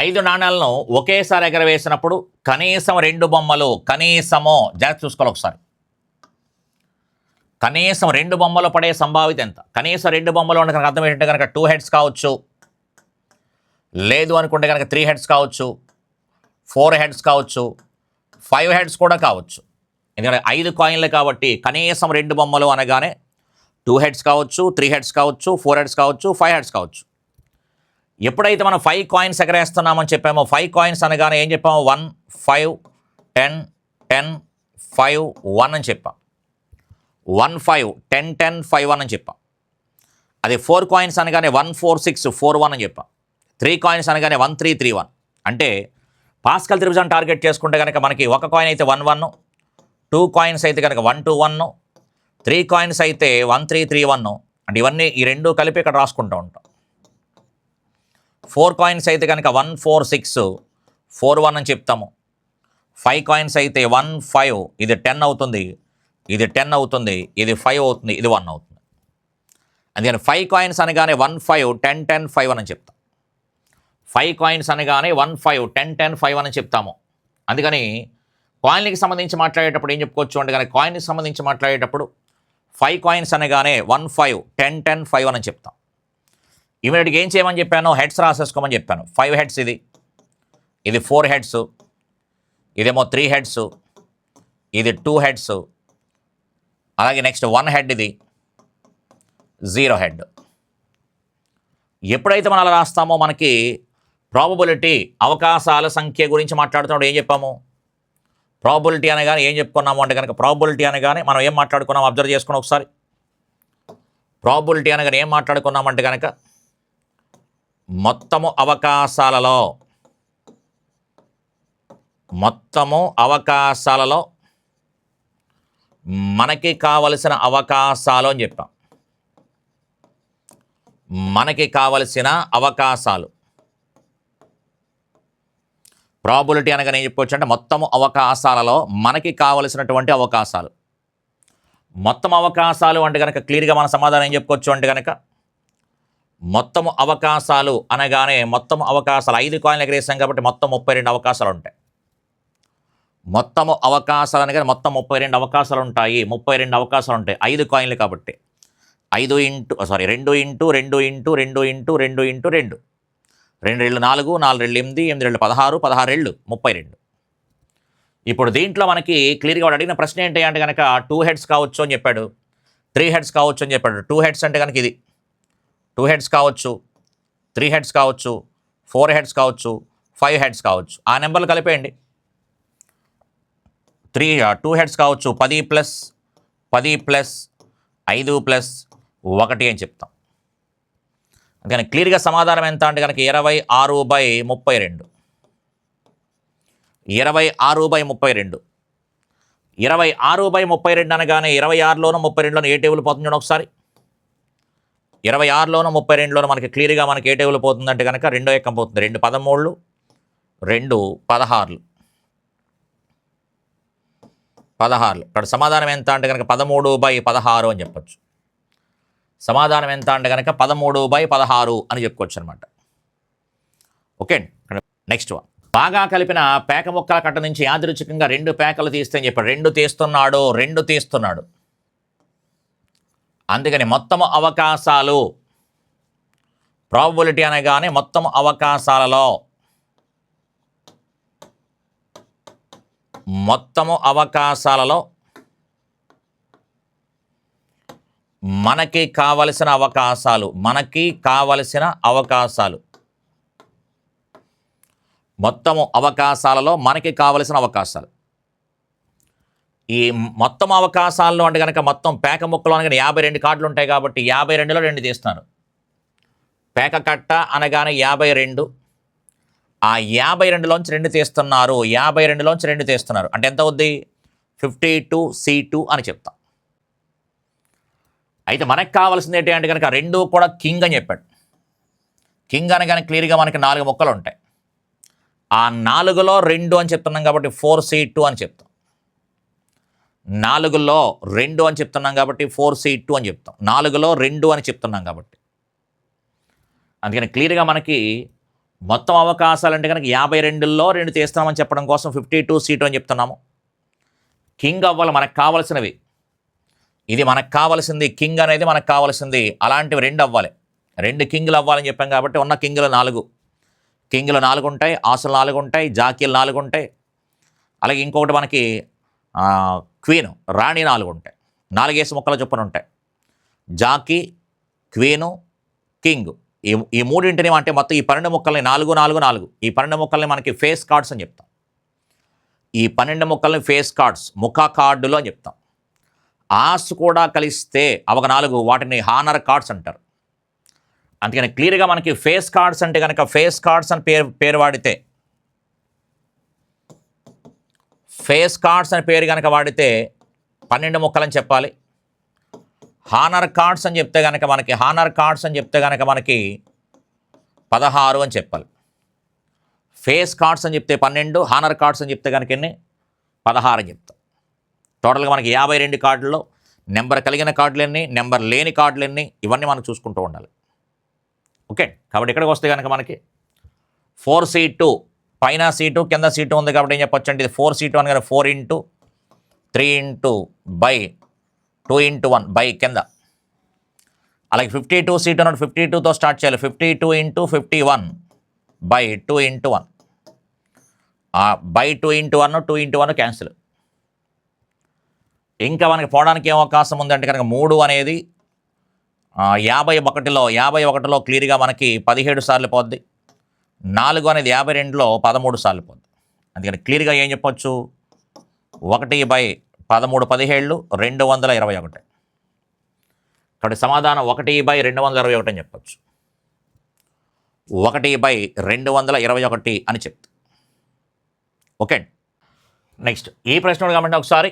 5 నాణాలను ఒకేసారి ఎగరవేసినప్పుడు కనీసం 2 బొమ్మలు జాగ్రత్త చూసుకోవాలి ఒకసారి. కనీసం 2 బొమ్మలు పడే సంభావిత ఎంత? కనీసం 2 బొమ్మలు అంటే కనుక అర్థం ఏంటంటే కనుక 2 హెడ్స్ కావచ్చు, లేదు అనుకుంటే కనుక 3 హెడ్స్ కావచ్చు, 4 హెడ్స్ కావచ్చు, 5 హెడ్స్ కూడా కావచ్చు. ఎందుకంటే 5 కాయిన్లు కాబట్టి కనీసం 2 బొమ్మలు అనగానే 2 హెడ్స్ కావచ్చు, 3 హెడ్స్ కావచ్చు, 4 హెడ్స్ కావచ్చు, 5 హెడ్స్ కావచ్చు. ఎప్పుడైతే మనం 5 కాయిన్స్ ఎగరేస్తున్నామని చెప్పామో 5 కాయిన్స్ అనగానే ఏం చెప్పాము? 1 5 10 10 5 1 అని చెప్పాం. 1 5 10 10 5 1 అని చెప్పాం. అదే 4 కాయిన్స్ అనగానే 1 4 6 4 1 అని చెప్పాం. 3 కాయిన్స్ అనగానే 1 3 3 1. అంటే పాస్కల్ త్రిభుజం టార్గెట్ చేసుకుంటే కనుక మనకి ఒక కాయిన్ అయితే 1 1, 2 కాయిన్స్ అయితే కనుక 1 2 1, 3 కాయిన్స్ అయితే 1 3 3 1. అంటే ఇవన్నీ ఈ రెండు కలిపి ఇక్కడ రాసుకుంటూ ఉంటాం. 4 కాయిన్స్ అయితే కనుక 1 4 6 4 1 అని చెప్తాము. 5 కాయిన్స్ అయితే 1 5, ఇది 10 అవుతుంది, ఇది 10 అవుతుంది, ఇది 5 అవుతుంది, ఇది 1 అవుతుంది. అందుకని 5 కాయిన్స్ అనగానే 1 5 10 10 5 1 అని చెప్తాం. 5 కాయిన్స్ అనగానే 1 5 10 10 5 1 అని చెప్తాము. అందుకని కాయిన్కి సంబంధించి మాట్లాడేటప్పుడు ఏం చెప్పుకోవచ్చు అంటే కనుక కాయిన్కి సంబంధించి మాట్లాడేటప్పుడు 5 కాయిన్స్ అనగానే 1 5 10 10 5 1 అని చెప్తాం. ఇమీడియట్గా ఏం చేయమని చెప్పాను? హెడ్స్ రాసేసుకోమని చెప్పాను. 5 హెడ్స్ ఇది 4 హెడ్స్, ఇదేమో 3 హెడ్స్, ఇది 2 హెడ్స్, అలాగే నెక్స్ట్ 1 హెడ్, ఇది 0 హెడ్. ఎప్పుడైతే మనం అలా రాస్తామో మనకి ప్రాబబిలిటీ అవకాశాల సంఖ్య గురించి మాట్లాడుతున్నప్పుడు ఏం చెప్పాము? ప్రాబబిలిటీ అనగానే ఏం చెప్పుకున్నాము అంటే కనుక ప్రాబబిలిటీ అనగానే మనం ఏం మాట్లాడుకున్నాము అబ్జర్వ్ చేసుకుని ఒకసారి. ప్రాబబిలిటీ అనగానే ఏం మాట్లాడుకున్నామంటే కనుక మొత్తము అవకాశాలలో మనకి కావలసిన అవకాశాలు అని చెప్పాం. మనకి కావలసిన అవకాశాలు. ప్రాబబిలిటీ అనగానే ఏం చెప్పుకోవచ్చు అంటే మొత్తము అవకాశాలలో మనకి కావలసినటువంటి అవకాశాలు. మొత్తం అవకాశాలు అంటే కనుక క్లియర్గా మన సమాధానం ఏం చెప్పుకోవచ్చు అంటే కనుక మొత్తము అవకాశాలు అనగానే మొత్తం అవకాశాలు 5 కాయిన్లు ఎగరేసాం కాబట్టి మొత్తం 32 అవకాశాలు ఉంటాయి. మొత్తము అవకాశాలు అనగానే మొత్తం 32 అవకాశాలు ఉంటాయి. 32 అవకాశాలు ఉంటాయి 5 కాయిన్లు కాబట్టి. 2 into 2 into 2 into 2 into 2 into 2, 2 రెళ్ళు 4, 4 రెళ్ళు 8, 8 రెళ్ళు 16, 16 రెళ్ళు 32. ఇప్పుడు దీంట్లో మనకి క్లియర్గా వాడు అడిగిన ప్రశ్న ఏంటి అంటే కనుక 2 హెడ్స్ కావచ్చు అని చెప్పాడు, 3 హెడ్స్ కావచ్చు అని చెప్పాడు. 2 హెడ్స్ అంటే కనుక ఇది 2 హెడ్స్ కావచ్చు, 3 హెడ్స్ కావచ్చు, 4 హెడ్స్ కావచ్చు, 5 హెడ్స్ కావచ్చు. ఆ నెంబర్లు కలిపేయండి. 2 హెడ్స్ కావచ్చు 10 ప్లస్ 10 ప్లస్ 5 ప్లస్ 1 అని చెప్తాం. అందుకని క్లియర్గా సమాధానం ఎంత అంటే కనుక 26/32. 26/32. 26/32 అనగానే 26లోను 32లోను ఏ టేబుల్ పోతుంది చూడండి ఒకసారి. 26లోను 32లోను మనకి క్లియర్గా మనకి ఏ టేబుల్ పోతుందంటే కనుక 2 ఎక్కం పోతుంది. 2 13, 2 16. ఇక్కడ సమాధానం ఎంత అంటే కనుక 13/16 అని చెప్పచ్చు. సమాధానం ఎంత అంటే కనుక 13/16 అని చెప్పుకోవచ్చు అనమాట. Okay, next one. బాగా కలిపిన పేక ముక్కల కట్ట నుంచి యాదృచ్ఛికంగా 2 పేకలు తీస్తే అని చెప్పాడు. 2 తీస్తున్నాడు. అందుకని మొత్తము అవకాశాలు, ప్రాబబిలిటీ అనగానే మొత్తం అవకాశాలలో మనకి కావలసిన అవకాశాలు. మొత్తము అవకాశాలలో మనకి కావలసిన అవకాశాలు. ఈ మొత్తం అవకాశాల్లో అంటే కనుక మొత్తం పేక ముక్కలు అనగానే 52 కార్డులు ఉంటాయి కాబట్టి 52లో 2 తీస్తున్నారు. పేక కట్ట అనగానే 52, ఆ 52లోంచి 2 తీస్తున్నారు. 52లోంచి 2 తీస్తున్నారు అంటే ఎంత అవుద్ది? 52C2 అని చెప్తాం. అయితే మనకు కావాల్సింది ఏంటి అంటే కనుక 2 కూడా కింగ్ అని చెప్పాడు. కింగ్ అనగానే క్లియర్గా మనకి 4 ముక్కలు ఉంటాయి. ఆ 4లో 2 అని చెప్తున్నాం కాబట్టి 4C2 అని చెప్తాం. 4లో 2 అని చెప్తున్నాం కాబట్టి 4C2 అని చెప్తాం. 4లో 2 అని చెప్తున్నాం కాబట్టి. అందుకని క్లియర్గా మనకి మొత్తం అవకాశాలు అంటే కనుక 52లో 2 తీస్తామని చెప్పడం కోసం 52 సీటు అని చెప్తున్నాము. కింగ్ అవ్వాలి మనకు కావాల్సినవి, ఇది మనకు కావాల్సింది, కింగ్ అనేది మనకు కావాల్సింది. అలాంటివి 2 అవ్వాలి, 2 కింగులు అవ్వాలని చెప్పాం కాబట్టి ఉన్న కింగులు 4, కింగులు 4 ఉంటాయి, ఆసులు 4 ఉంటాయి, జాకీలు 4 ఉంటాయి. అలాగే ఇంకొకటి మనకి క్వీను రాణి 4 ఉంటాయి, 4 ముక్కల చొప్పున ఉంటాయి. జాకీ, క్వీను, కింగ్, ఈ మూడింటిని అంటే మొత్తం ఈ 12 ముక్కల్ని 4, 4, 4 ఈ 12 ముక్కల్ని మనకి ఫేస్ కార్డ్స్ అని చెప్తాం. ఈ 12 ముక్కల్ని ఫేస్ కార్డ్స్, ముఖ కార్డులు అని చెప్తాం. ఆస్ కూడా కలిస్తే అవొక 4, వాటిని హానర్ కార్డ్స్ అంటారు. అందుకని క్లియర్గా మనకి ఫేస్ కార్డ్స్ అంటే కనుక ఫేస్ కార్డ్స్ అని పేరు వాడితే, ఫేస్ కార్డ్స్ అని పేరు కనుక వాడితే 12 ముక్కలని చెప్పాలి. హానర్ కార్డ్స్ అని చెప్తే కనుక మనకి 16 అని చెప్పాలి. ఫేస్ కార్డ్స్ అని చెప్తే 12, హానర్ కార్డ్స్ అని చెప్తే కనుక 16 అని చెప్తాం. టోటల్గా మనకి 52 కార్డుల్లో నెంబర్ కలిగిన కార్డులు ఎన్ని, నెంబర్ లేని కార్డులు ఎన్ని, ఇవన్నీ మనం చూసుకుంటూ ఉండాలి. ఓకే, కాబట్టి ఇక్కడికి వస్తే కనుక మనకి 4 సీటు, పైన సీటు కింద సీటు ఉంది కాబట్టి ఏం చెప్పొచ్చు అంటే ఇది 4 సీటు అని కదా, 4 into 3 into by 2 into 1 by కింద. అలాగే 52 సీటు అన్నట్టు 52తో స్టార్ట్ చేయాలి, 52 into 51 by 2 into 1 by 2 into 1, 2 into 1 cancel. ఇంకా మనకి పోవడానికి ఏం అవకాశం ఉందంటే కనుక 3 అనేది 51లో క్లియర్గా మనకి 17 సార్లు పోద్ది. 4 అనేది 52లో 13 సార్లు పోద్ది. అందుకని క్లియర్గా ఏం చెప్పొచ్చు, 1/13 17 221. కాబట్టి సమాధానం 1/221 అని చెప్పొచ్చు, 1/221 అని చెప్తా. ఓకే, నెక్స్ట్ ఈ ప్రశ్న కాబట్టి ఒకసారి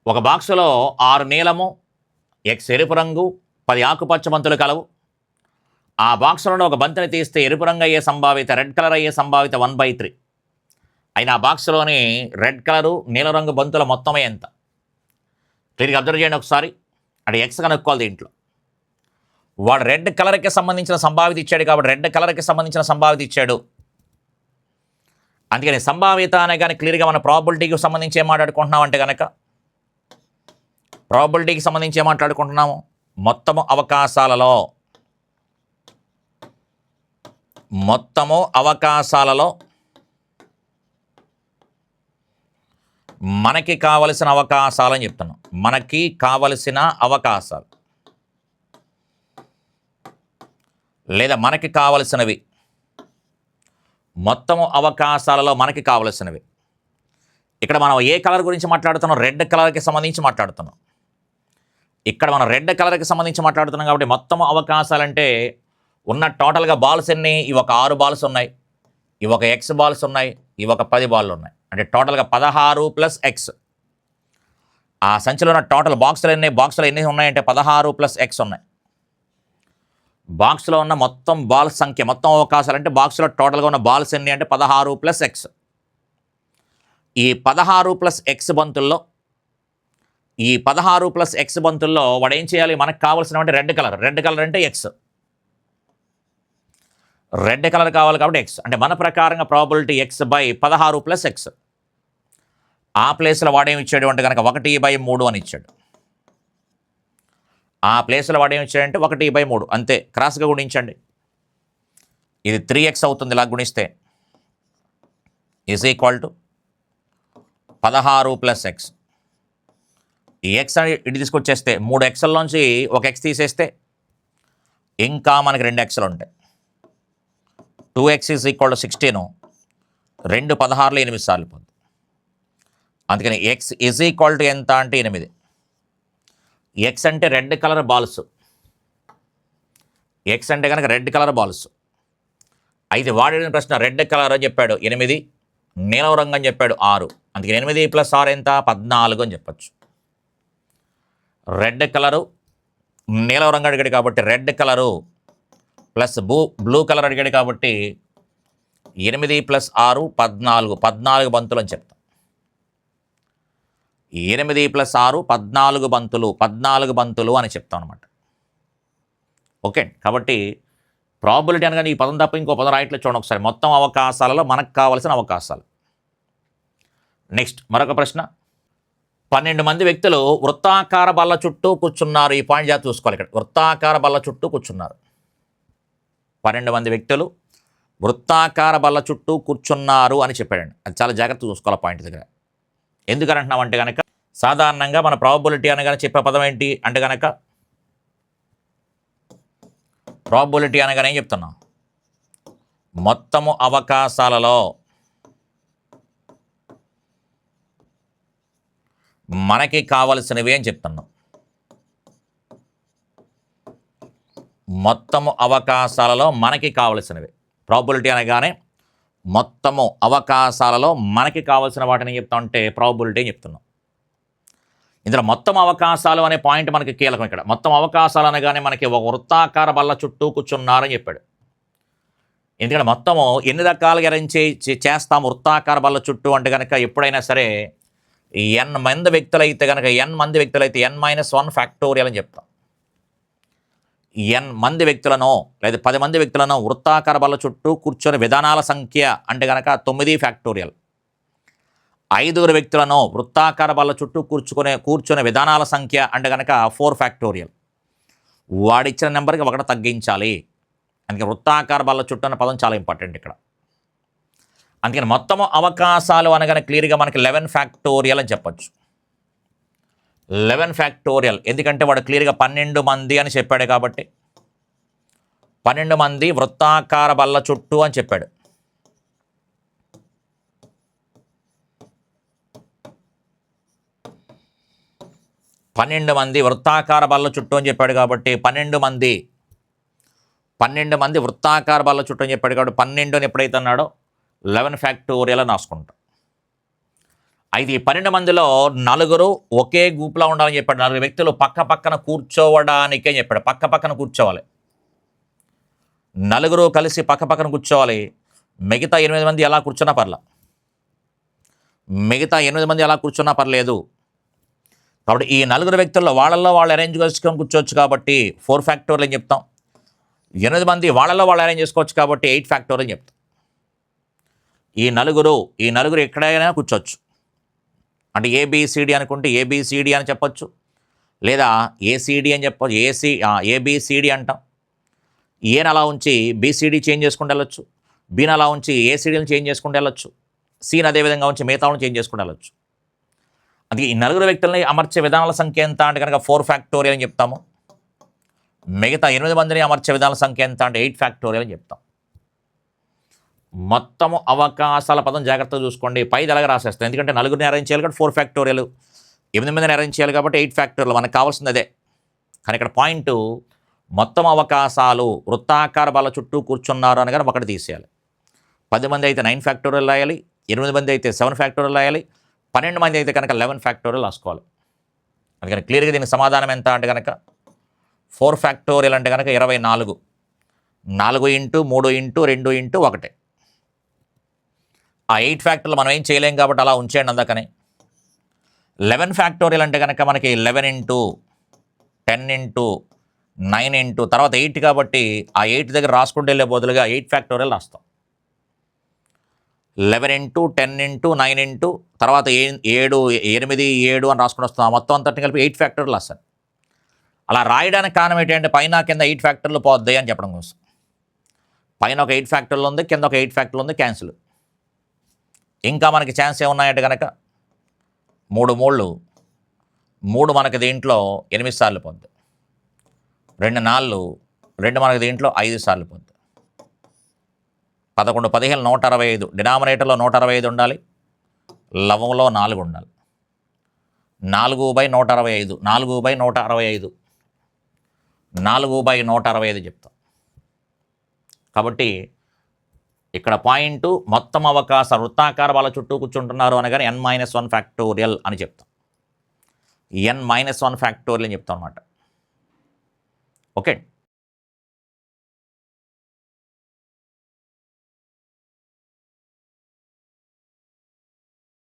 ఒక బాక్సులో 6 నీలము, X ఎరుపు రంగు, 10 ఆకుపచ్చ బంతులు కలవు. ఆ బాక్సులో ఒక బంతిని తీస్తే ఎరుపు రంగు అయ్యే సంభావిత, రెడ్ కలర్ అయ్యే సంభావిత 1/3 అయినా ఆ బాక్సులోని రెడ్ కలరు, నీల రంగు బంతుల మొత్తమే ఎంత? క్లియర్గా అబ్జర్వ్ చేయండి ఒకసారి. అంటే ఎక్స్ కనుక్కోవాలి. దీంట్లో వాడు రెడ్ కలర్కి సంబంధించిన సంభావిత ఇచ్చాడు కాబట్టి రెడ్ కలర్కి సంబంధించిన సంభావిత ఇచ్చాడు. అందుకని సంభావిత అనే కానీ క్లియర్గా మన ప్రాబిలిటీకి సంబంధించి ఏం మాట్లాడుకుంటున్నాం అంటే కనుక ప్రాబిలిటీకి సంబంధించి ఏం మాట్లాడుకుంటున్నాము, మొత్తము అవకాశాలలో మనకి కావలసిన అవకాశాలని చెప్తున్నాం. మనకి కావలసిన అవకాశాలు లేదా మనకి కావలసినవి, మొత్తము అవకాశాలలో మనకి కావలసినవి. ఇక్కడ మనం ఏ కలర్ గురించి మాట్లాడుతున్నాం, రెడ్ కలర్కి సంబంధించి మాట్లాడుతున్నాం. ఇక్కడ మనం రెడ్ కలర్కి సంబంధించి మాట్లాడుతున్నాం కాబట్టి మొత్తం అవకాశాలంటే ఉన్న టోటల్గా బాల్స్ ఎన్ని, ఇవి ఒక 6 బాల్స్ ఉన్నాయి, ఇవి ఒక ఎక్స్ బాల్స్ ఉన్నాయి, ఇవి ఒక 10 బాల్లు ఉన్నాయి. అంటే టోటల్గా 16 ప్లస్ ఎక్స్. ఆ సంచిలో ఉన్న టోటల్ బాక్సులు ఎన్ని ఉన్నాయంటే 16 ప్లస్ ఎక్స్ ఉన్నాయి. బాక్స్లో ఉన్న మొత్తం బాల్ సంఖ్య, మొత్తం అవకాశాలు అంటే బాక్స్లో టోటల్గా ఉన్న బాల్స్ ఎన్ని అంటే 16 ప్లస్ ఎక్స్. ఈ 16 ప్లస్ ఎక్స్ బంతుల్లో వాడు ఏం చేయాలి, మనకు కావాల్సిన అంటే రెడ్ కలర్ అంటే ఎక్స్, రెడ్ కలర్ కావాలి కాబట్టి ఎక్స్. అంటే మన ప్రకారంగా probability X by 16 plus X. ఆ ప్లేస్లో వాడేమి ఇచ్చాడు అంటే కనుక 1/3 అని ఇచ్చాడు. ఆ ప్లేస్లో వాడేమి ఇచ్చాడంటే 1/3 అంతే. క్రాస్గా గుణించండి, ఇది 3x అవుతుంది. ఇలా గుణిస్తే is equal to 16 plus X. ఈ ఎక్స్ అని ఇటు తీసుకొచ్చేస్తే 3 ఎక్స్లోంచి ఒక ఎక్స్ తీసేస్తే ఇంకా మనకి 2 ఎక్స్లు ఉంటాయి. 2x ఈజ్ ఈక్వల్ టు 16, 2 16లో 8 సార్లు పోతుంది. అందుకని ఎక్స్ ఈజ్ ఈక్వల్ టు ఎంత అంటే 8. ఎక్స్ అంటే రెడ్ కలర్ బాల్స్, ఎక్స్ అంటే కనుక రెడ్ కలర్ బాల్స్. అయితే వాడిన ప్రశ్న రెడ్ కలర్ అని చెప్పాడు 8, నీలం రంగు అని చెప్పాడు 6. అందుకని 8 ప్లస్ 6 ఎంత 14 అని చెప్పచ్చు. రెడ్ కలరు, నీలం రంగు అడిగాడు కాబట్టి red colour plus blue colour అడిగాడు కాబట్టి 8 ప్లస్ 6 14 బంతులు అని చెప్తాం. 8 ప్లస్ 6 14 బంతులు అని చెప్తాం అనమాట. ఓకే, కాబట్టి ప్రాబబిలిటీ అనగానే ఈ పదం తప్ప ఇంకో పదం రాయట్లేదు చూడండి ఒకసారి. మొత్తం అవకాశాలలో మనకు కావాల్సిన అవకాశాలు. నెక్స్ట్ మరొక ప్రశ్న. 12 మంది వ్యక్తులు వృత్తాకార బల్ల చుట్టూ కూర్చున్నారు. ఈ పాయింట్ జాగ్రత్త చూసుకోవాలి. ఇక్కడ వృత్తాకార బల్ల చుట్టూ కూర్చున్నారు. 12 మంది వ్యక్తులు వృత్తాకార బల్ల చుట్టూ కూర్చున్నారు అని చెప్పాడండి. అది చాలా జాగ్రత్త చూసుకోవాలి పాయింట్ దగ్గర. ఎందుకని అంటున్నామంటే కనుక సాధారణంగా మన ప్రాబబిలిటీ అనగానే చెప్పే పదం ఏంటి అంటే కనుక ప్రాబబిలిటీ అనగానే ఏం చెప్తున్నాం, మొత్తము అవకాశాలలో మనకి కావలసినవి అని చెప్తున్నాం. మొత్తము అవకాశాలలో మనకి కావలసినవి. ప్రాబబిలిటీ అనగానే మొత్తము అవకాశాలలో మనకి కావాల్సిన వాటిని చెప్తా ఉంటే ప్రాబబిలిటీ అని చెప్తున్నాం. ఇందులో మొత్తం అవకాశాలు అనే పాయింట్ మనకి కీలకం. ఇక్కడ మొత్తం అవకాశాలు అనగానే మనకి ఒక వృత్తాకార బల్ల చుట్టూ కూర్చున్నారని చెప్పాడు. ఎందుకంటే మొత్తము ఎన్ని రకాలుగా అరేంజ్ చేస్తాము వృత్తాకార బల్ల చుట్టూ అంటే కనుక ఎప్పుడైనా సరే n మంది వ్యక్తులైతే కనుక n మంది వ్యక్తులైతే n-1 ఫ్యాక్టోరియల్ అని చెప్తాం. n మంది వ్యక్తులను లేదా 10 మంది వ్యక్తులను వృత్తాకార బల్ల చుట్టూ కూర్చొని విధానాల సంఖ్య అంటే కనుక 9 ఫ్యాక్టోరియల్. 5 వ్యక్తులను వృత్తాకార బల్ల చుట్టూ కూర్చునే విధానాల సంఖ్య అంటే కనుక 4 ఫ్యాక్టోరియల్. వాడిచ్చిన నెంబర్కి ఒకటి తగ్గించాలి. అందుకే వృత్తాకార బల్ల చుట్టూ అన్న పదం చాలా ఇంపార్టెంట్ ఇక్కడ. అందుకని మొత్తము అవకాశాలు అనగానే క్లియర్గా మనకి 11 ఫ్యాక్టోరియల్ అని చెప్పచ్చు. 11 ఫ్యాక్టోరియల్ ఎందుకంటే వాడు క్లియర్గా 12 మంది అని చెప్పాడు కాబట్టి 12 మంది వృత్తాకార బల్ల చుట్టూ అని చెప్పాడు. పన్నెండు మంది వృత్తాకార బల్ల చుట్టూ అని చెప్పాడు కాబట్టి 12 మంది వృత్తాకార బల్ల చుట్టూ అని చెప్పాడు కాబట్టి 12 అని ఎప్పుడైతే అన్నాడో 11 ఫ్యాక్టోరియల్ అని రాసుకుంటాం. అయితే ఈ 12 మందిలో 4 ఒకే గ్రూప్లో ఉండాలని చెప్పాడు. 4 వ్యక్తులు పక్క పక్కన కూర్చోవడానికే చెప్పాడు. పక్క పక్కన కూర్చోవాలి. 4 కలిసి పక్క పక్కన కూర్చోవాలి. మిగతా 8 మంది ఎలా కూర్చున్నా పర్లా. మిగతా 8 మంది ఎలా కూర్చున్నా పర్లేదు. కాబట్టి ఈ 4 వ్యక్తుల్లో వాళ్ళల్లో వాళ్ళు అరేంజ్ చేసుకొని కూర్చోవచ్చు కాబట్టి 4 ఫ్యాక్టోరియల్ అని చెప్తాం. 8 మంది వాళ్ళల్లో వాళ్ళు అరేంజ్ చేసుకోవచ్చు కాబట్టి 8 ఫ్యాక్టోరియల్ అని చెప్తాం. ఈ నలుగురు ఎక్కడైనా కూర్చోవచ్చు. అంటే ఏబిసిడి అనుకుంటే ఏబిసిడి అని చెప్పొచ్చు, లేదా ఏసీడి అని చెప్పొచ్చు. ఏబిసిడి అంటాం. ఏని అలా ఉంచి బీసీడీ చేంజ్ చేసుకుంటూ వెళ్ళొచ్చు. బీని అలా ఉంచి ఏసీడీని చేంజ్ చేసుకుంటూ వెళ్ళొచ్చు. సీని అదేవిధంగా ఉంచి మిగతాలను చేంజ్ చేసుకుంటూ వెళ్ళొచ్చు. అందుకే ఈ 4 వ్యక్తులని అమర్చే విధానాల సంఖ్య ఎంత అంటే కనుక 4 ఫ్యాక్టోరియల్ అని చెప్తాము. మిగతా 8 మందిని అమర్చే విధానాల సంఖ్య ఎంత అంటే 8 ఫ్యాక్టోరియల్ అని చెప్తాం. మొత్తము అవకాశాల పదం జాగ్రత్తగా చూసుకోండి. పైది ఎలాగ రాసేస్తాం ఎందుకంటే 4ని అరేంజ్ చేయాలి కాబట్టి 4 ఫ్యాక్టోరియల్, 8 మందిని అరేంజ్ చేయాలి కాబట్టి 8 ఫ్యాక్టోరియల్. మనకు కావాల్సింది అదే. కానీ ఇక్కడ పాయింట్ మొత్తం అవకాశాలు వృత్తాకార బల్ల చుట్టూ కూర్చున్నారు అనగానే ఒకటి తీసేయాలి. 10 మంది అయితే 9 ఫ్యాక్టోరియల్ రాయాలి. 8 మంది అయితే 7 ఫ్యాక్టోరియల్ రాయాలి. 12 మంది అయితే కనుక 11 ఫ్యాక్టోరియల్ రాసుకోవాలి. అందుకని క్లియర్గా దీనికి సమాధానం ఎంత అంటే కనుక 4 ఫ్యాక్టోరియల్ అంటే కనుక 24. 4 ఇంటూ 3 ఇంటూ 2 ఇంటూ 1. ఆ 8 ఫ్యాక్టర్లు మనం ఏం చేయలేం కాబట్టి అలా ఉంచేయండి. అందుకని 11 ఫ్యాక్టోరియల్ అంటే కనుక మనకి 11 ఇంటూ 10 ఇంటూ 9 ఇంటూ తర్వాత 8 కాబట్టి ఆ 8 దగ్గర రాసుకుంటే వెళ్ళే బదులుగా 8 ఫ్యాక్టోరియల్ రాస్తాం. 11 ఇంటూ 10 ఇంటూ 9 ఇంటూ తర్వాత 7 అని రాసుకుని వస్తాం. మొత్తం అంతటిని కలిపి 8 ఫ్యాక్టోరియల్ రాస్తాను. అలా రాయడానికి కారణం ఏంటంటే పైన కింద 8 ఫ్యాక్టర్లు పోద్దాయి అని చెప్పడం కోసం. పైన ఒక 8 ఫ్యాక్టర్లు ఉంది, కింద ఒక 8 ఫ్యాక్టర్లు ఉంది, క్యాన్సిల్. ఇంకా మనకి ఛాన్స్ ఏమున్నాయంటే కనుక 3 మనకి దీంట్లో 8 సార్లు పోద్ది. 2 4 2 మనకి దీంట్లో 5 సార్లు పోద్ది. 11 15 165. డినామినేటర్లో 165 ఉండాలి, లవంలో 4 ఉండాలి. 4/165 4/165 4/165 చెప్తాం. కాబట్టి ఇక్కడ పాయింట్ మొత్తం అవకాశ వృత్తాకార బల్ల చుట్టూ కూర్చుంటున్నారు అనగానే n-1 ఫ్యాక్టోరియల్ అని చెప్తాం. n-1 ఫ్యాక్టోరియల్ అని చెప్తాం అన్నమాట. ఓకే.